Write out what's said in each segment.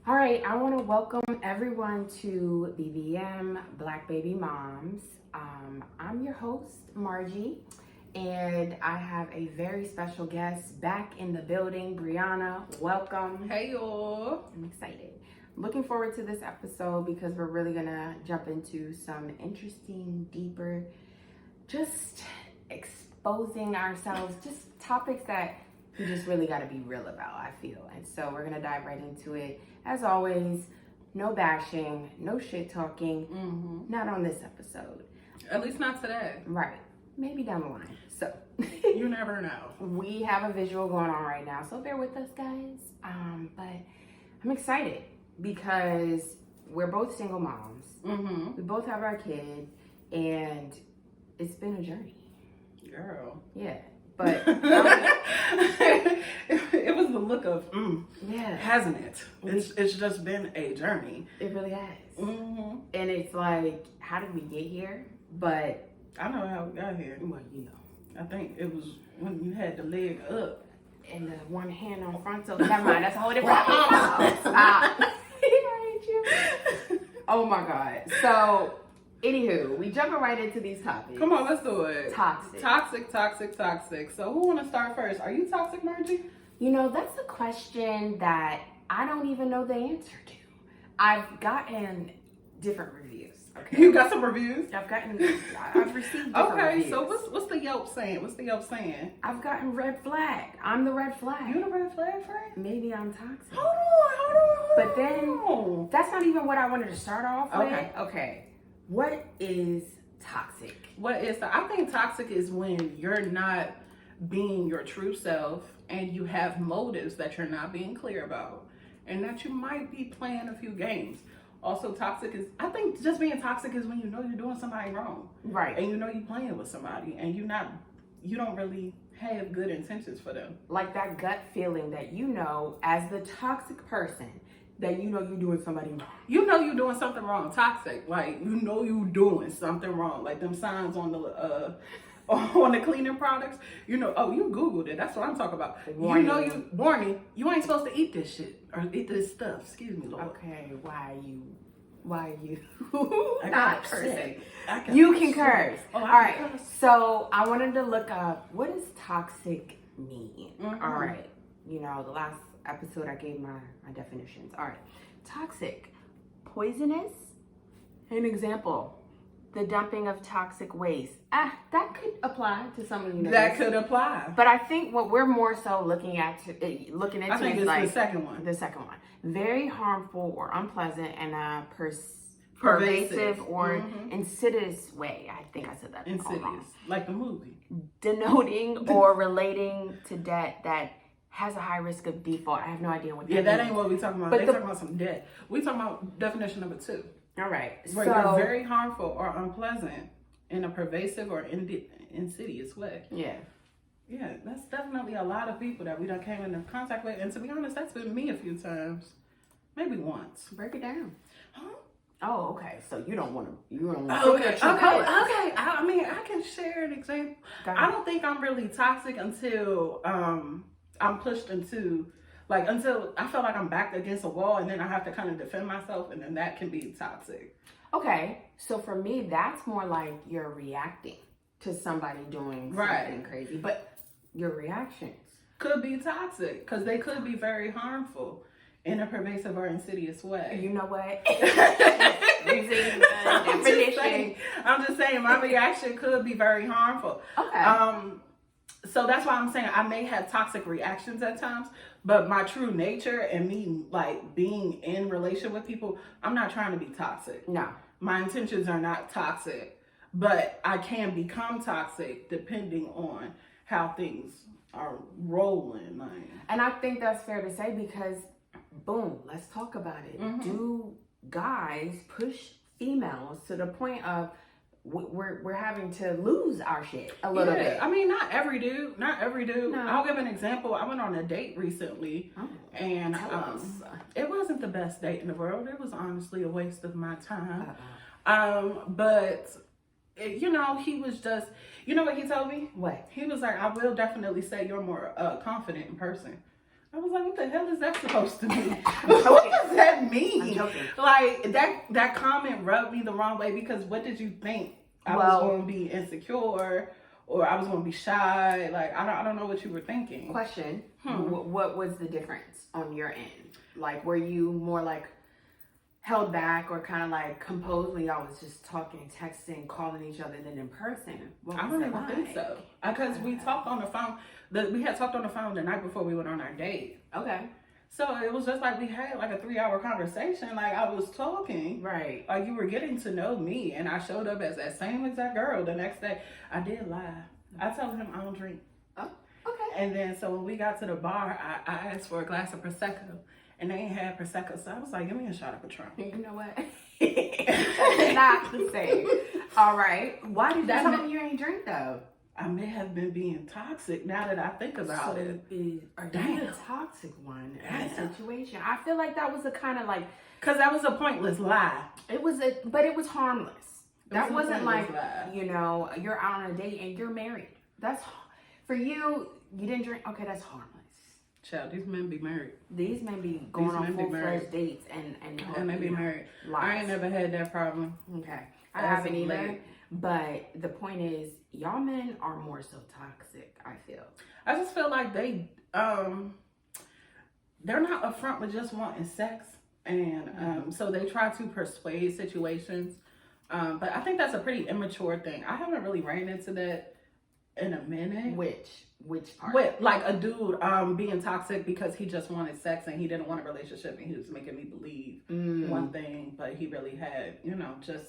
All right, I want to welcome everyone to BBM Black Baby Moms. I'm your host, Margie, and I have a very special guest back in the building, Brianna. Welcome. Hey, y'all. I'm excited. Looking forward to this episode because we're really going to jump into some interesting, deeper, just exposing ourselves, just topics that we just really got to be real about, I feel. And so we're going to dive right into it. As always, no bashing, no shit talking, not on this episode. At least not today. Right. Maybe down the line. So you never know. We have a visual going on right now, so bear with us, guys. But I'm excited because we're both single moms. We both have our kid, and it's been a journey. Girl. Yeah. But it was the look of yeah, hasn't it? It's just been a journey. It really has. And it's like, how did we get here? But I know how we got here. Well, you know, I think it was when you had the leg up and the one hand on front. So never mind. That's a whole different. Stop. Oh my God. So. Anywho, we jumping right into these topics. Come on, let's do it. Toxic. So who want to start first? Are you toxic, Margie? You know, that's a question that I don't even know the answer to. I've gotten different reviews. Okay. You got some reviews? I've received different reviews. So what's the Yelp saying? I've gotten red flag. I'm the red flag. You the red flag friend? Maybe I'm toxic. Hold on. But then, that's not even what I wanted to start off with. Okay. What is toxic? I think toxic is when you're not being your true self and you have motives that you're not being clear about and that you might be playing a few games. Also, I think just being toxic is when you know you're doing somebody wrong. Right. And you know you're playing with somebody and you don't really have good intentions for them. Like that gut feeling that you know as the toxic person that you know you're doing somebody wrong. You know you're doing something wrong. Toxic. Like, you know you're doing something wrong. Like them signs on the cleaning products. You know, you Googled it. That's what I'm talking about. Warning. You know warning, you ain't supposed to eat this shit. Or eat this stuff. Excuse me, Lord. Okay, why are you I not got cursing? sick. You can curse. Oh, all right. So I wanted to look up, what does toxic mean? All right. You know, the last episode I gave my definitions. All right. Toxic. Poisonous. An example. The dumping of toxic waste. That could apply to some of you. That could apply. But I think what we're more so looking into I think is it's like the second one. The second one. Very harmful or unpleasant in a pervasive or insidious way. I think I said that insidious. wrong. Like the movie. Denoting or relating to debt that has a high risk of default. I have no idea what that means. Yeah, that ain't what we talking about. But They talking about some debt. We talking about definition number 2. All right. Where you're very harmful or unpleasant in a pervasive or insidious way. Yeah. Yeah, that's definitely a lot of people that we done came into contact with. And to be honest, that's been me a few times. Maybe once. Break it down. Huh? Oh, okay. So you don't want to. Okay. I mean, I can share an example. I don't think I'm really toxic until I'm pushed into, until I feel like I'm backed against a wall, and then I have to kind of defend myself, and then that can be toxic. Okay, so for me, that's more like you're reacting to somebody doing something crazy, but your reactions could be toxic because they could be very harmful in a pervasive or insidious way. You know what? I'm just saying my reaction could be very harmful. Okay. So that's why I'm saying I may have toxic reactions at times, but my true nature and me being in relation with people, I'm not trying to be toxic. No. My intentions are not toxic, but I can become toxic depending on how things are rolling. And I think that's fair to say because, boom, let's talk about it. Do guys push females to the point of we're having to lose our shit a little bit? I mean, not every dude. No. I'll give an example. I went on a date recently, and it wasn't the best date in the world. It was honestly a waste of my time. But he was just, you know what he told me? What? He was like, I will definitely say you're more confident in person. I was like, what the hell is that supposed to mean? I'm What joking. does that mean? I'm joking. Like, that comment rubbed me the wrong way because what did you think? I was going to be insecure or I was going to be shy? Like, I don't know what you were thinking. Question. What was the difference on your end? Like, were you more like held back or kind of like composed when y'all was just talking, texting, calling each other than in person? I don't even think so. Because we talked on the phone. We had talked on the phone the night before we went on our date. Okay. So it was just like we had like a 3-hour conversation. Like I was talking. Right. Like you were getting to know me. And I showed up as that same exact girl the next day. I did lie. I told him I don't drink. Oh, okay. And then so when we got to the bar, I asked for a glass of Prosecco. And they ain't had Prosecco. So I was like, give me a shot of Patron. You know what? That's not the same. All right. Why did you tell me you ain't drink though? I may have been being toxic now that I think about it. Are you the toxic one in the situation? I feel like that was a kind of like... Because that was a pointless lie. But it was harmless. That wasn't like, lie. you know, you're out on a date and you're married. That's... For you didn't drink. Okay, that's harmless. Child, these men be married. These men be going on full-fledged dates and they be married. Lies. I ain't never had that problem. Okay. I haven't either. But the point is, y'all men are more so toxic, I feel. I just feel like they're not upfront with just wanting sex. And so they try to persuade situations. But I think that's a pretty immature thing. I haven't really ran into that in a minute. Which part? With like a dude being toxic because he just wanted sex and he didn't want a relationship and he was making me believe one thing, but he really had, you know, just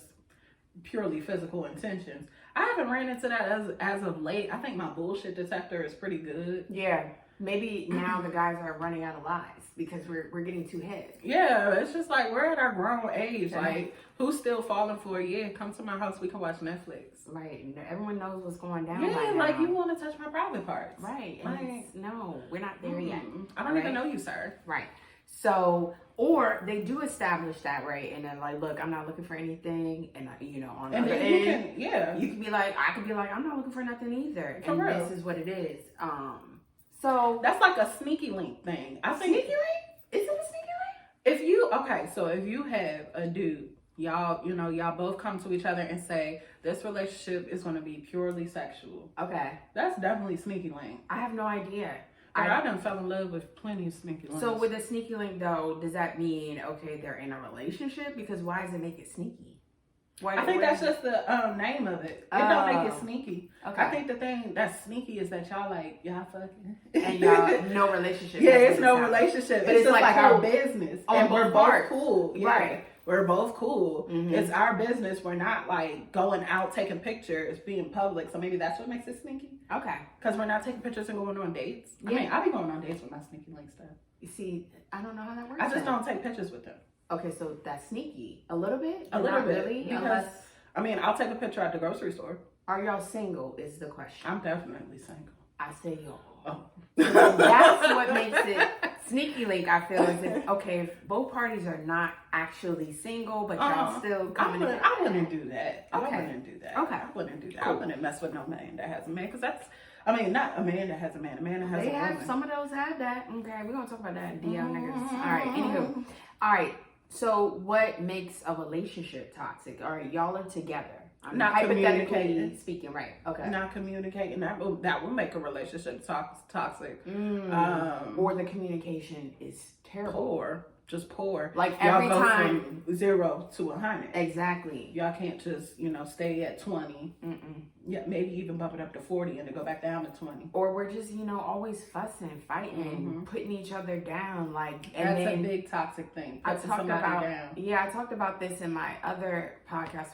purely physical intentions. I haven't ran into that as of late. I think my bullshit detector is pretty good. Yeah. Maybe now the guys are running out of lies because we're getting too hip. Yeah, it's just like we're at our grown age. Like, who's still falling for it? Yeah, come to my house. We can watch Netflix. Right. Everyone knows what's going down. Yeah, right like now. you want to touch my private parts. Right. Like, no, we're not there yet. I don't even know you, sir. Right. So, or they do establish that, right? And then like, look, I'm not looking for anything, and you know, on the other end, you can be like, I could be like, I'm not looking for nothing either, and this is what it is. So that's like a sneaky link thing. I think sneaky link? Is it a sneaky link? So if you have a dude, y'all both come to each other and say this relationship is going to be purely sexual. Okay, that's definitely sneaky link. I have no idea. I done fell in love with plenty of sneaky links. So with a sneaky link though, does that mean okay they're in a relationship? Because why does it make it sneaky? I think that's just the name of it. It don't make it sneaky. Okay. I think the thing that's sneaky is that y'all fucking and y'all no relationship. Yeah, it's no relationship. But it's just like our business, and we're both cool. Yeah. Right. We're both cool. Mm-hmm. It's our business. We're not like going out taking pictures, being public. So maybe that's what makes it sneaky. Okay. Because we're not taking pictures and going on dates. Yeah. I mean, I be going on dates with my sneaky link stuff. You see, I don't know how that works. I just don't take pictures with them. Okay, so that's sneaky. A little bit? A little bit. Really? Because, I mean, I'll take a picture at the grocery store. Are y'all single is the question. I'm definitely single. I say y'all. Oh. That's what makes it sneaky link, I feel. Is if, okay, if both parties are not actually single, but y'all still coming together. I wouldn't do that. Okay. I wouldn't do that. Okay. I wouldn't do that. Cool. I wouldn't mess with no man that has a man. Because that's, I mean, not a man that has a man. A man that has a woman. Some of those have that. Okay, we're going to talk about that. DL niggas. All right, anywho. All right. So what makes a relationship toxic? All right, y'all are together. Not hypothetically speaking, right? Okay. Not communicating. That will make a relationship toxic. Or the communication is terrible. Just poor. Like y'all every go time from 0 to 100. Exactly. Y'all can't just stay at 20. Yeah, maybe even bump it up to 40 and then go back down to 20. Or we're just always fussing, fighting, putting each other down. Like that's a big toxic thing. I talked about this in my other podcast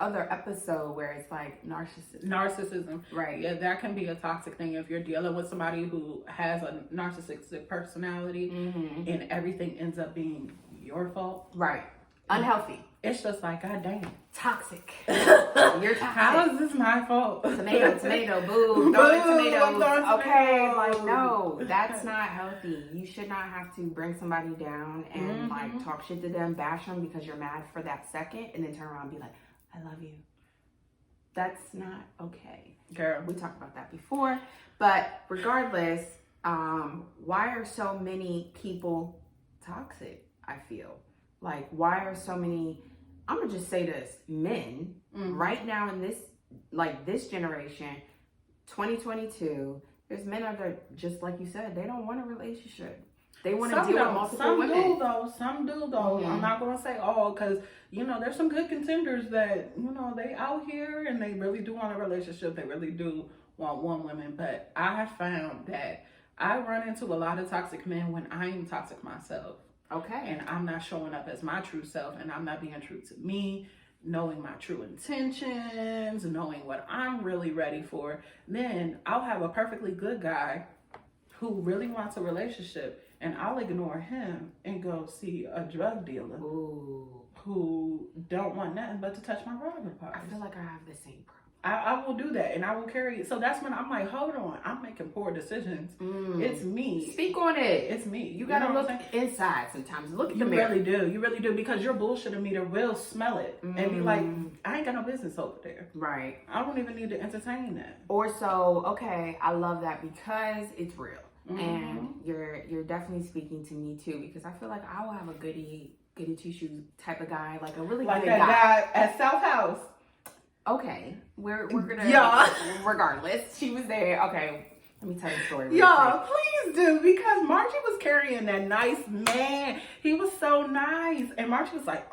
other episode where it's like narcissism. Right. Yeah, that can be a toxic thing if you're dealing with somebody who has a narcissistic personality and everything ends up being your fault. Right. Unhealthy. It's just like, God damn. Toxic. You're toxic. How is this my fault? Tomato, boo. Throwing tomatoes. Okay, like, no, that's not healthy. You should not have to bring somebody down and like talk shit to them, bash them because you're mad for that second and then turn around and be like, I love you. That's not okay. Girl. We talked about that before. But regardless, Why are so many people toxic? I feel like, why are so many, I'm gonna just say this, men right now in this generation, 2022, there's men out there, just like you said, they don't want a relationship. They want to deal with multiple women. Some do though. I'm not gonna say all, because there's some good contenders that they out here and they really do want a relationship. They really do want one woman. But I have found that I run into a lot of toxic men when I'm toxic myself. Okay. And I'm not showing up as my true self, and I'm not being true to me, knowing my true intentions, knowing what I'm really ready for. Then I'll have a perfectly good guy who really wants a relationship, and I'll ignore him and go see a drug dealer who don't want nothing but to touch my private parts. I feel like I have the same problem. I will do that, and I will carry it. So that's when I'm like, hold on, I'm making poor decisions. It's me. Speak on it. It's me. You gotta look inside sometimes. Look at the mirror. You really do, because your bullshit meter will smell it and be like, I ain't got no business over there. Right. I don't even need to entertain that. Or so, okay, I love that because it's real. And you're definitely speaking to me too, because I feel like I will have a goody two shoes type of guy, like a really like good that guy at South House. Okay, we're gonna regardless. She was there. Okay, let me tell you the story. Y'all, please do, because Margie was carrying that nice man. He was so nice, and Margie was like,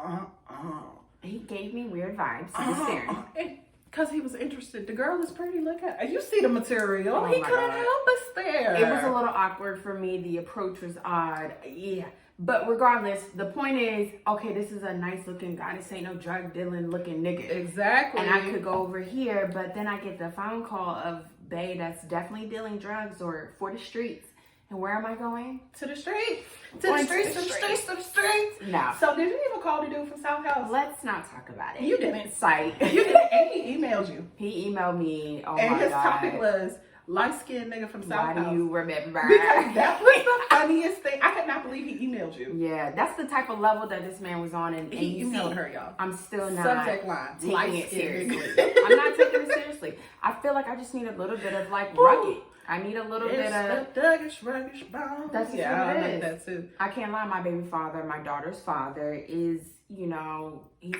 He gave me weird vibes. He was staring. Because he was interested. The girl is pretty. Look at, you see the material. Oh, he couldn't help but stare. It was a little awkward for me. The approach was odd. Yeah. But regardless, the point is, okay, this is a nice looking guy. This ain't no drug dealing looking nigga. Exactly. And I could go over here, but then I get the phone call of bae that's definitely dealing drugs or for the streets. And where am I going? To the streets. To the streets. No. So did you even call the dude from South House? Let's not talk about it. You didn't. Sight. You didn't. And he emailed you. He emailed me. Oh and my his God. topic was light-skinned nigga from South House. Why do you remember? Because that was the funniest thing. I could not believe he emailed you. Yeah, that's the type of level that this man was on. And he emailed her, y'all. I'm still not subject line taking it seriously. I'm not taking it seriously. I feel like I just need a little bit of like rugged. I need a little bit of thuggish, ruggish bones. That's what it is. That too. I can't lie. My baby father, my daughter's father, is he's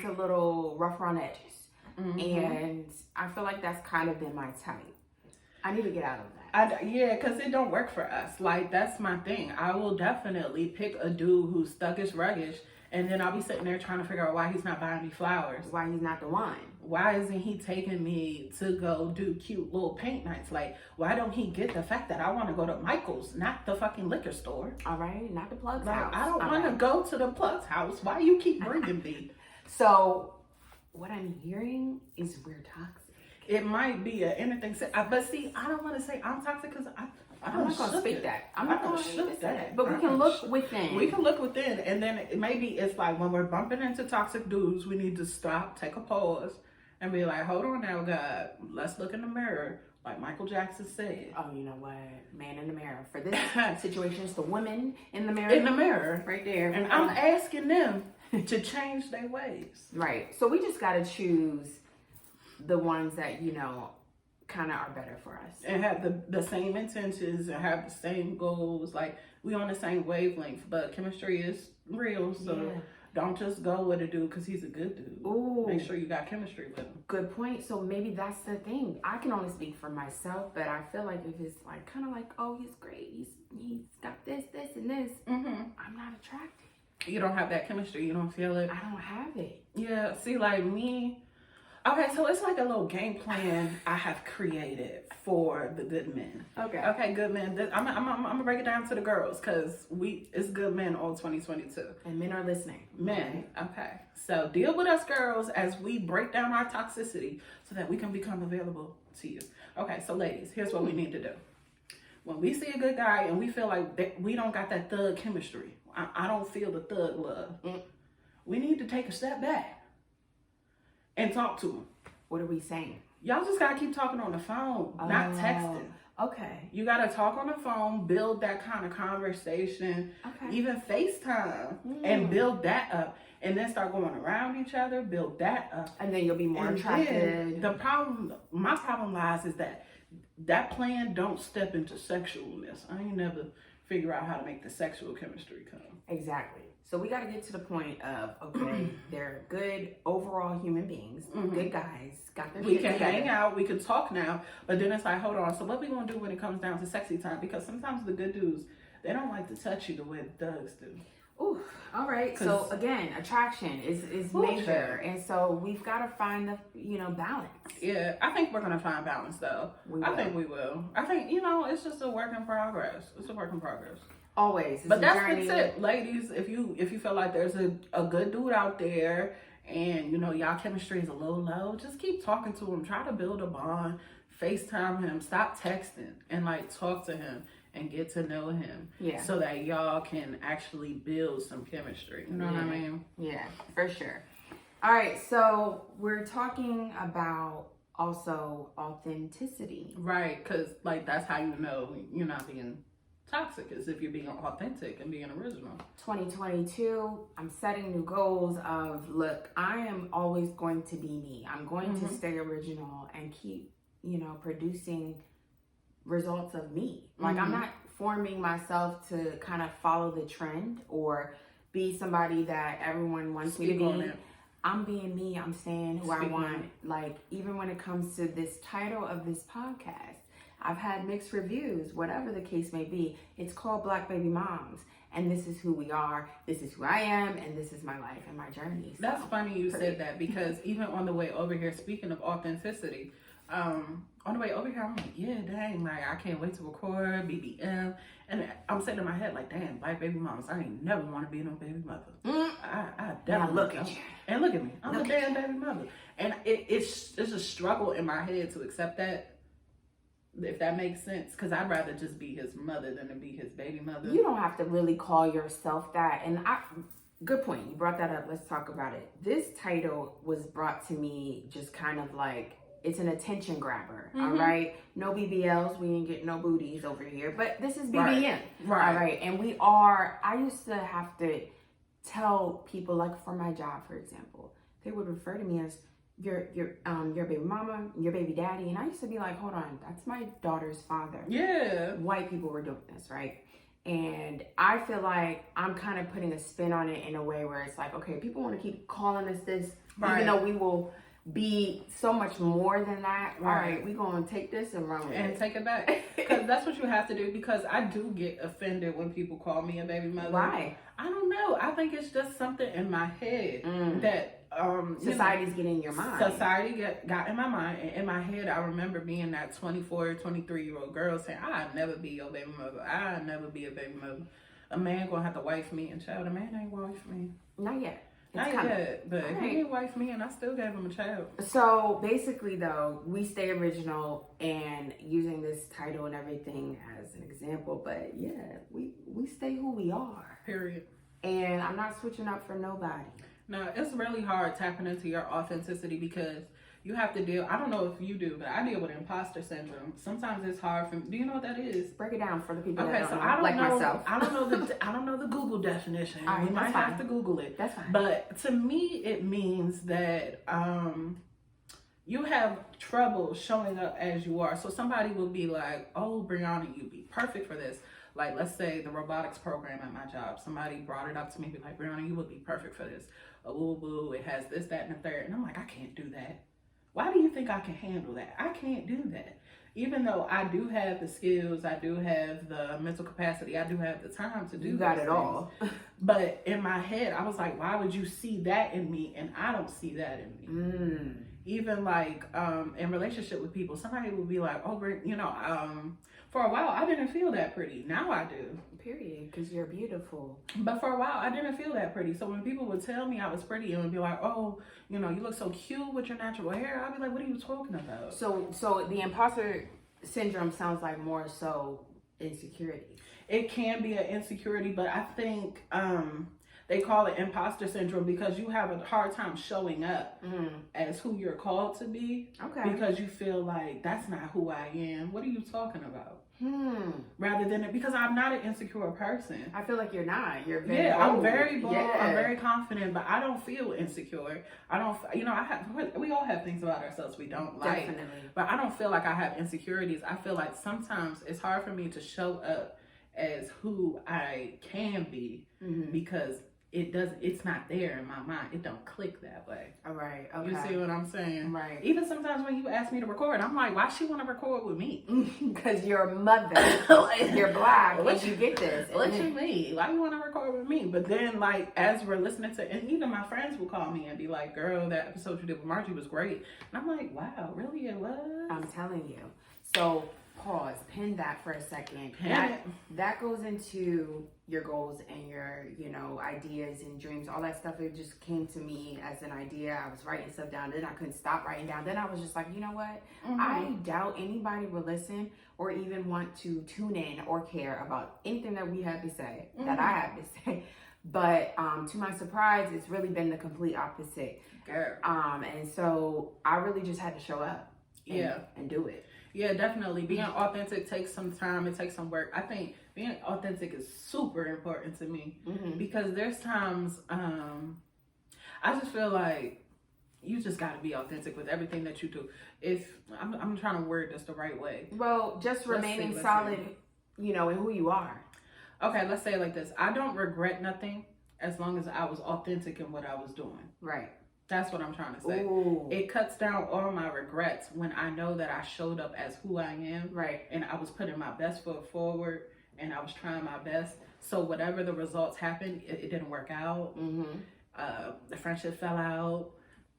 a little rough around the edges, and I feel like that's kind of been my type. I need to get out of that. Yeah, because it don't work for us. Like, that's my thing. I will definitely pick a dude who's thuggish, ruggish, and then I'll be sitting there trying to figure out why he's not buying me flowers. Why he's not the one. Why isn't he taking me to go do cute little paint nights? Like, why don't he get the fact that I want to go to Michael's, not the fucking liquor store? All right, not the plug's like, house. I don't want to go to the plug's house. Why you keep bringing me? So, what I'm hearing is we're toxic. It might be anything. But see, I don't want to say I'm toxic because I'm not going to speak that. I'm not going to shook that. But we can look within. We can look within. And then maybe it's like when we're bumping into toxic dudes, we need to stop, take a pause, and be like, hold on now, God. Let's look in the mirror. Like Michael Jackson said. Oh, you know what? Man in the mirror. For this situation, it's the women in the mirror. In the mirror. Right there. And I'm asking them to change their ways. Right. So we just got to choose the ones that, kind of are better for us. And have the same intentions and have the same goals. Like, we on the same wavelength. But chemistry is real, so don't just go with a dude because he's a good dude. Ooh. Make sure you got chemistry with him. Good point. So maybe that's the thing. I can only speak for myself, but I feel like if it's like kind of like, oh, he's great. He's got this, and this. I'm not attracted. You don't have that chemistry. You don't feel it. I don't have it. Yeah. See, like me. Okay, so it's like a little game plan I have created for the good men. Okay, good men. I'm gonna break it down to the girls because it's good men all 2022. And men are listening. Men, okay. So deal with us girls as we break down our toxicity so that we can become available to you. Okay, so ladies, here's what we need to do. When we see a good guy and we feel like we don't got that thug chemistry, I don't feel the thug love. We need to take a step back and talk to him. What are we saying? Y'all just gotta keep talking on the phone, not texting. Okay. You gotta talk on the phone, build that kind of conversation, even FaceTime, and build that up. And then start going around each other, build that up. And then you'll be more attracted. My problem lies is that that plan don't step into sexualness. I ain't never figure out how to make the sexual chemistry come. Exactly. So we got to get to the point of, okay, they're good overall human beings, good guys, got their We shit can together. hang out, we can talk now, but then it's like, hold on, so what we gonna do when it comes down to sexy time? Because sometimes the good dudes, they don't like to touch you the way the thugs do. Ooh, all right. So again, attraction is major, and so we've got to find the balance. Yeah, I think we're gonna find balance though. I think we will. I think it's just a work in progress. It's a work in progress. Always. But that's the tip, ladies. If you feel like there's a good dude out there, and y'all chemistry is a little low, just keep talking to him. Try to build a bond. FaceTime him. Stop texting and talk to him and get to know him. Yeah. So that y'all can actually build some chemistry. You know what I mean? Yeah, for sure. All right, so we're talking about also authenticity. Right, because that's how you're not being toxic, is if you're being authentic and being original. 2022, I'm setting new goals of, look, I am always going to be me. I'm going to stay original and keep, producing results of me. I'm not forming myself to kind of follow the trend or be somebody that everyone wants me to be. I'm being me. I'm saying who I want. Even when it comes to this title of this podcast, I've had mixed reviews, whatever the case may be. It's called Black Baby Moms. And this is who we are. This is who I am. And this is my life and my journey. So, that's funny you said that, because even on the way over here, speaking of authenticity, on the way over here, I'm like, yeah, dang, I can't wait to record BBM. And I'm saying in my head, damn, Black Baby Moms, I ain't never want to be no baby mother. I definitely look at you. And look at me. I'm a damn baby mother. And it's a struggle in my head to accept that, if that makes sense, because I'd rather just be his mother than to be his baby mother. You don't have to really call yourself that. And good point. You brought that up. Let's talk about it. This title was brought to me just kind of it's an attention grabber. All right. No BBLs. We ain't getting no booties over here. But this is BBM. Right. All right. And I used to have to tell people, for my job, for example, they would refer to me as your baby mama, your baby daddy. And I used to be like, hold on, that's my daughter's father. Yeah. White people were doing this, right? And I feel like I'm kind of putting a spin on it in a way where it's okay, people want to keep calling us this, even though we will be so much more than that. All right, we're going to take this and run with it. And take it back. Because that's what you have to do, because I do get offended when people call me a baby mother. Why? I don't know. I think it's just something in my head that society's getting in your mind. Society got in my mind. And in my head, I remember being that 24, 23-year-old girl saying, I'll never be your baby mother. I'll never be a baby mother. A man gonna have to wife me. And child, a man ain't wife me. Not yet. Not yet, but he ain't wife me, and I still gave him a child. So basically, though, we stay original and using this title and everything as an example. But yeah, we stay who we are. Period. And I'm not switching up for nobody. No, it's really hard tapping into your authenticity, because you have to deal. I don't know if you do, but I deal with imposter syndrome. Sometimes it's hard for me. Do you know what that is? Break it down for the people that that don't know, I don't know, myself. I don't know the Google definition. All right, we might have to Google it. That's fine. But to me, it means that you have trouble showing up as you are. So somebody will be like, "Oh, Brianna, you'd be perfect for this." Let's say the robotics program at my job. Somebody brought it up to me, be like, "Brianna, you would be perfect for this. A woo woo. It has this, that, and the third." And I'm like, I can't do that. Why do you think I can handle that? I can't do that. Even though I do have the skills, I do have the mental capacity, I do have the time to do You got it all. But in my head, I was like, why would you see that in me and I don't see that in me? Even in relationship with people, somebody will be like, oh, for a while, I didn't feel that pretty. Now I do. Period, because you're beautiful. But for a while, I didn't feel that pretty. So when people would tell me I was pretty and would be like, oh, you look so cute with your natural hair, I'd be like, what are you talking about? So the imposter syndrome sounds like more so insecurity. It can be an insecurity, but I think they call it imposter syndrome because you have a hard time showing up as who you're called to be. Okay. Because you feel like, that's not who I am. What are you talking about? rather than it, because I'm not an insecure person. I feel like you're not. You're very bold. I'm very bold. Yeah. I'm very confident, but I don't feel insecure. I don't, we all have things about ourselves we don't like. Definitely. But I don't feel like I have insecurities. I feel like sometimes it's hard for me to show up as who I can be because it's not there in my mind. It don't click that way. All right. Okay. You see what I'm saying? Right. Even sometimes when you ask me to record, I'm like, why she want to record with me? Because you're a mother. You're black. And you get this. What you mean? Why you want to record with me? But then, like, as we're listening to, and even my friends will call me and be like, girl, that episode you did with Margie was great. And I'm like, wow, really it was? I'm telling you. So, pause. Pin that for a second. That goes into your goals and your, ideas and dreams, all that stuff. It just came to me as an idea. I was writing stuff down. Then I couldn't stop writing down. Then I was just like, you know what? I doubt anybody will listen or even want to tune in or care about anything that we have to say, that I have to say. But to my surprise, it's really been the complete opposite. Girl. And so I really just had to show up and do it. Yeah, definitely. Being authentic takes some time. It takes some work. I think being authentic is super important to me because there's times I just feel like you just got to be authentic with everything that you do. If I'm trying to word this the right way. Well, just remaining solid, in who you are. Okay, let's say it like this. I don't regret nothing as long as I was authentic in what I was doing. Right. That's what I'm trying to say. Ooh. It cuts down all my regrets when I know that I showed up as who I am. Right. And I was putting my best foot forward and I was trying my best. So whatever the results happened, it didn't work out. The friendship fell out.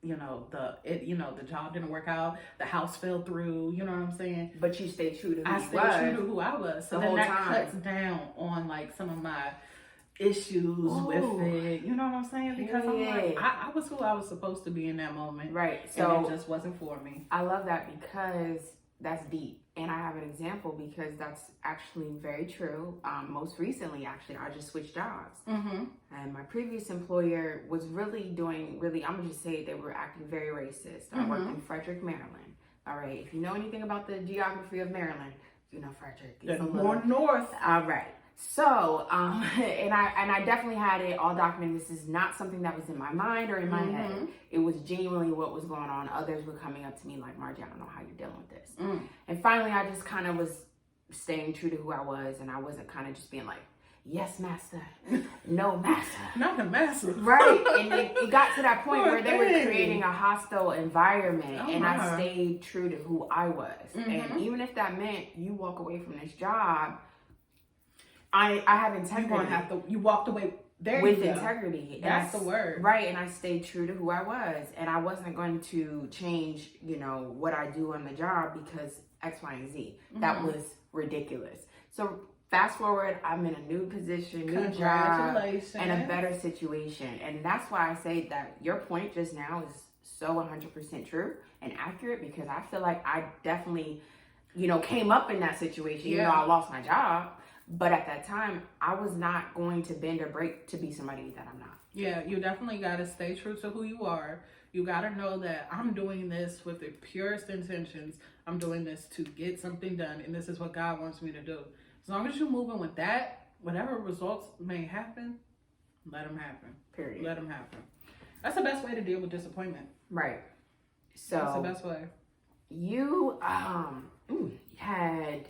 The job didn't work out. The house fell through. You know what I'm saying? But you stayed true to who I stayed true to who I was. So then that cuts down on like some of my issues with it, you know what I'm saying? Because I'm like, I was who I was supposed to be in that moment, right? So and it just wasn't for me. I love that because that's deep, and I have an example because that's actually very true. Most recently, actually, I just switched jobs, and my previous employer was I'm gonna just say they were acting very racist. I worked in Frederick, Maryland. All right, if you know anything about the geography of Maryland, you know Frederick. It's more north. All right. So, and I definitely had it all documented. This is not something that was in my mind or in my head. It was genuinely what was going on. Others were coming up to me like, Margie, I don't know how you're dealing with this. And finally, I just kind of was staying true to who I was. And I wasn't kind of just being like, yes, master. No, master. Not the master. Right. And it got to that point where they were creating a hostile environment. And I stayed true to who I was. And even if that meant you walk away from this job, I have integrity. You walked away with integrity. That's the word. Right. And I stayed true to who I was. And I wasn't going to change, what I do on the job because X, Y, and Z. That was ridiculous. So fast forward, I'm in a new position, new job, and a better situation. And that's why I say that your point just now is so 100% true and accurate because I feel like I definitely, came up in that situation, even though I lost my job. But at that time, I was not going to bend or break to be somebody that I'm not. Yeah, you definitely got to stay true to who you are. You got to know that I'm doing this with the purest intentions. I'm doing this to get something done, and this is what God wants me to do. As long as you're moving with that, whatever results may happen, let them happen. Period. Let them happen. That's the best way to deal with disappointment. Right. So that's the best way. You had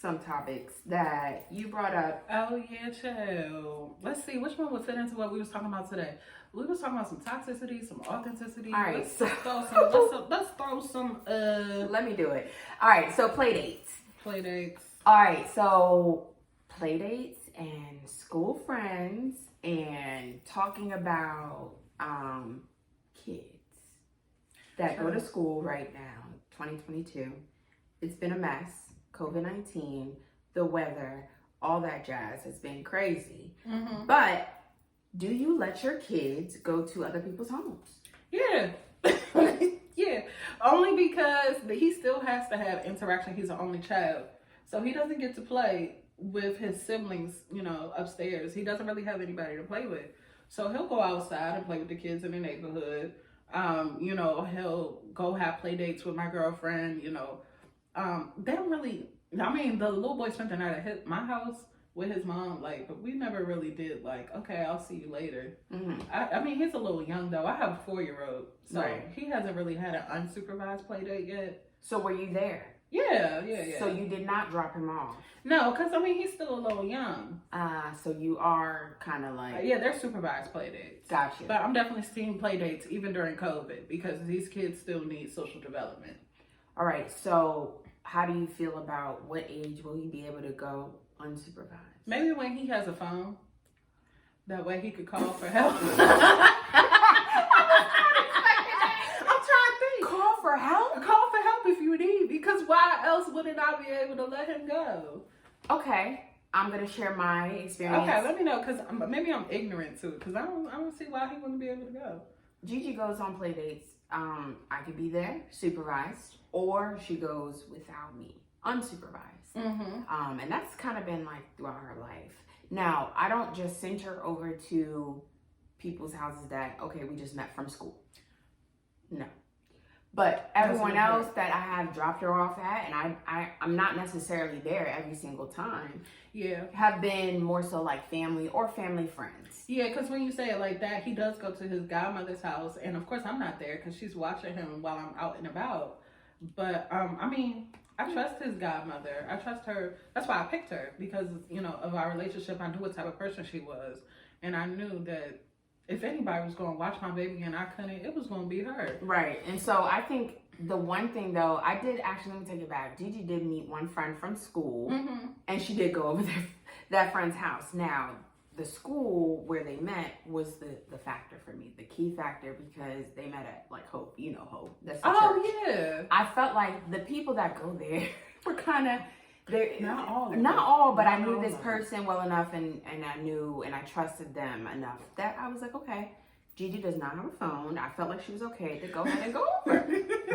some topics that you brought up. Oh yeah, chill. Let's see which one would fit into what we was talking about today. We was talking about some toxicity, some authenticity. All right, let's throw some. Let me do it. All right, so Playdates. All right, so Playdates and school friends and talking about kids that go to school right now, 2022. It's been a mess. COVID-19, the weather, all that jazz has been crazy. But do you let your kids go to other people's homes? Yeah. Yeah. Only because he still has to have interaction. He's an only child. So he doesn't get to play with his siblings, upstairs. He doesn't really have anybody to play with. So he'll go outside and play with the kids in the neighborhood. He'll go have play dates with my girlfriend, they don't really I mean, the little boy spent the night at my house with his mom, like, but we never really did, like, okay, I'll see you later. Mm-hmm. I mean, he's a little young, though. I have a 4-year-old, so Right. he hasn't really had an unsupervised play date yet. So were you there? Yeah. So you did not drop him off? No, because, I mean, he's still a little young. So you are kind of like... Yeah, they're supervised play dates. Gotcha. But I'm definitely seeing play dates even during COVID because these kids still need social development. All right, so how do you feel about what age will you be able to go unsupervised? Maybe when he has a phone. That way he could call for help. I'm trying to think. Call for help? Call for help if you need, because why else wouldn't I be able to let him go? Okay, I'm gonna share my experience. Okay, let me know, because maybe I'm ignorant to it, because I don't see why he wouldn't be able to go. Gigi goes on play dates. I could be there, supervised, or she goes without me, unsupervised. Mm-hmm. And that's kind of been like throughout her life. Now, I don't just send her over to people's houses that, okay, we just met from school. No. But everyone else that I have dropped her off at, and I'm not necessarily there every single time. Yeah. Have been more so like family or family friends. Yeah, because when you say it like that, he does go to his godmother's house. And of course, I'm not there because she's watching him while I'm out and about. But, I mean, I trust his godmother. I trust her. That's why I picked her, because, you know, of our relationship. I knew what type of person she was. And I knew that if anybody was going to watch my baby and I couldn't, it was going to be her. Right. And so I think the one thing, though, I did actually, let me take it back. Gigi did meet one friend from school, and she did go over that friend's house. Now, the school where they met was the factor for me, the key factor, because they met at, like, Hope. You know Hope. That's the church. Yeah. I felt like the people that go there were kind of... Not all, but not I knew all this of person well enough, and I knew and I trusted them enough that I was like, okay, Gigi does not have a phone. I felt like she was okay to go ahead and go over.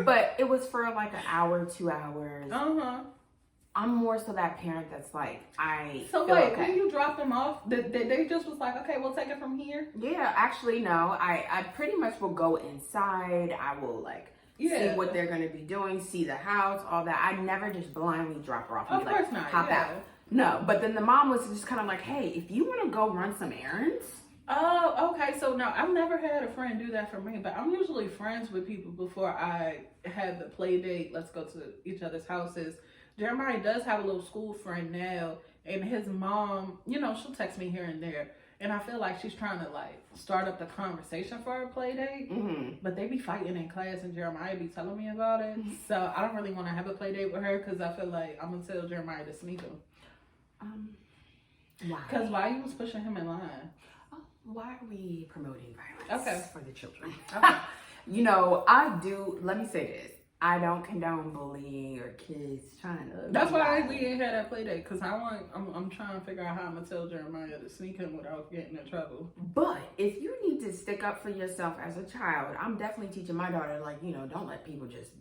But it was for like an hour, 2 hours. I'm more so that parent that's like, So feel wait, okay. when you dropped them off, they just was like, okay, we'll take it from here? Yeah, actually, no. I pretty much will go inside. I will like see what they're going to be doing, see the house, all that. I never just blindly drop her off and Of be course like, not. hop out. No, but then the mom was just kind of like, hey, if you want to go run some errands. Oh, okay. So no, I've never had a friend do that for me, but I'm usually friends with people before I have the play date. Let's go to each other's houses. Jeremiah does have a little school friend now, and his mom, you know, she'll text me here and there. And I feel like she's trying to like start up the conversation for a play date, but they be fighting in class, and Jeremiah be telling me about it. So I don't really want to have a play date with her because I feel like I'm gonna tell Jeremiah to sneak him. Why? Because why you was pushing him in line? Oh, why are we promoting violence for the children? Okay. You know, I do. Let me say this. I don't condone bullying or kids trying to. That's why we ain't had that play date, because I'm trying to figure out how I'm gonna tell Jeremiah to sneak him without getting in trouble. But if you need to stick up for yourself as a child, I'm definitely teaching my daughter, like, you know, don't let people just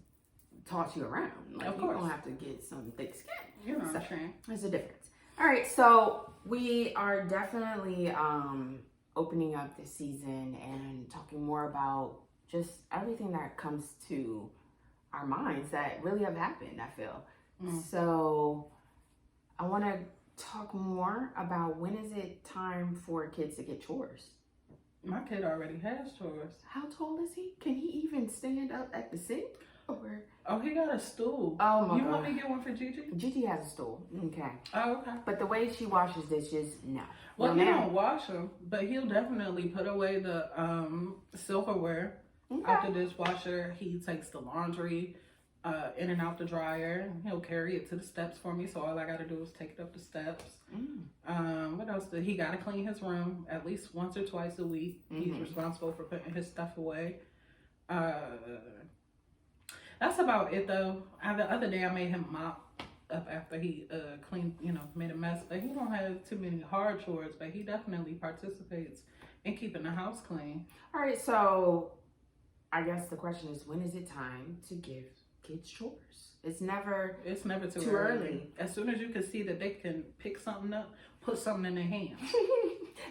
toss you around. Like, of you're course. gonna have to get some thick skin. You know what I'm saying? There's a difference. All right, so we are definitely opening up this season and talking more about just everything that comes to our minds that really have happened, I feel. So I want to talk more about when is it time for kids to get chores? My kid already has chores. How tall is he? Can he even stand up at the sink? Or... Oh, he got a stool. Oh my God. You want me to get one for Gigi? Gigi has a stool. Okay. Oh, okay. But the way she washes dishes, no. Well, he don't wash them, but he'll definitely put away the silverware out the dishwasher. He takes the laundry in and out the dryer. He'll carry it to the steps for me, so all I gotta do is take it up the steps. What else? He gotta clean his room at least once or twice a week. He's responsible for putting his stuff away. That's about it, though. The other day I made him mop up after he cleaned, you know, made a mess. But he don't have too many hard chores, but he definitely participates in keeping the house clean. All right, so I guess the question is, when is it time to give kids chores? It's never too early. As soon as you can see that they can pick something up, put something in their hands.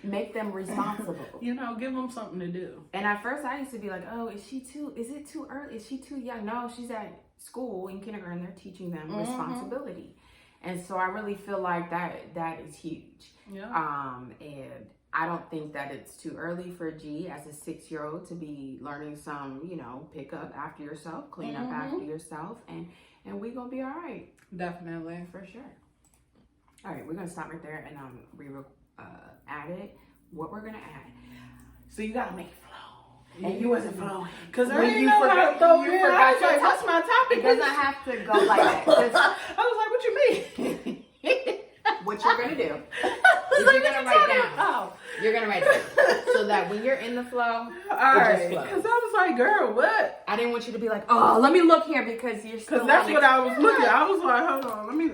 Make them responsible. You know, give them something to do. And at first I used to be like, oh, is it too early? Is she too young? No, she's at school in kindergarten. They're teaching them responsibility. And so I really feel like that is huge. Yeah. And I don't think that it's too early for G as a 6-year-old to be learning some, pick up after yourself, clean up after yourself, and we gonna be all right. Definitely. For sure. All right, we're gonna stop right there and add it. What we're gonna add. So you gotta make it flow. And you wasn't flowing. Because I When didn't you know how forgot- to throw you it in. forgot I was your like, what's my topic? It doesn't have to go like that. 'Cause I was like, what you mean? what you're gonna do I is was you're like, gonna what you write talking down. about? You're gonna write down so that when you're in the flow, All it right. just flows. Because I was like, girl, what? I didn't want you to be like, oh, let me look here because you're still Because that's on what it. I was looking at. I was like, hold on, let me